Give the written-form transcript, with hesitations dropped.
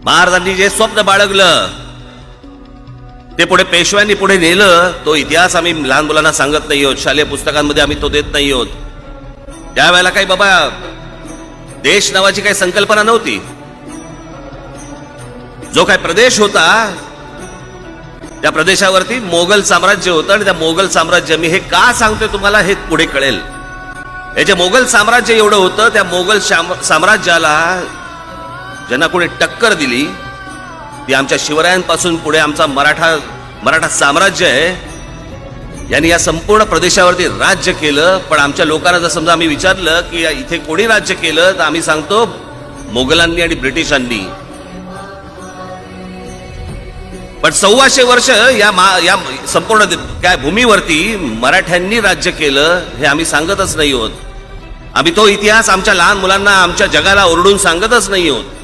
महाराजांनी जे स्वप्न बाळगलं ते पुढे पेशव्यांनी पुढे नेलं, तो इतिहास आम्ही लहान मुलांना सांगत नाही आहोत, शालेय पुस्तकांमध्ये आम्ही तो देत नाही आहोत. त्यावेळेला काही बाबा देश नावाची काही संकल्पना नव्हती. जो काही प्रदेश होता त्या प्रदेशावरती मोगल साम्राज्य होतं आणि त्या मोगल साम्राज्य, मी हे का सांगतोय तुम्हाला हे पुढे कळेल. हे जे मोगल साम्राज्य एवढं होतं, त्या मोगल साम्राज्याला ज्यांना कोणी टक्कर दिली ती आमच्या शिवरायांपासून पुढे आमचा मराठा साम्राज्य आहे. यांनी या संपूर्ण प्रदेशावरती राज्य केलं. पण आमच्या लोकांना जर समजा आम्ही विचारलं की इथे कोणी राज्य केलं, तर आम्ही सांगतो मोगलांनी आणि ब्रिटिशांनी. पण 1400 वर्ष या संपूर्ण काय भूमीवरती मराठ्यांनी राज्य केलं हे आम्ही सांगतच नाही आहोत. आम्ही तो इतिहास आमच्या लहान मुलांना, आमच्या जगाला ओरडून सांगतच नाही आहोत.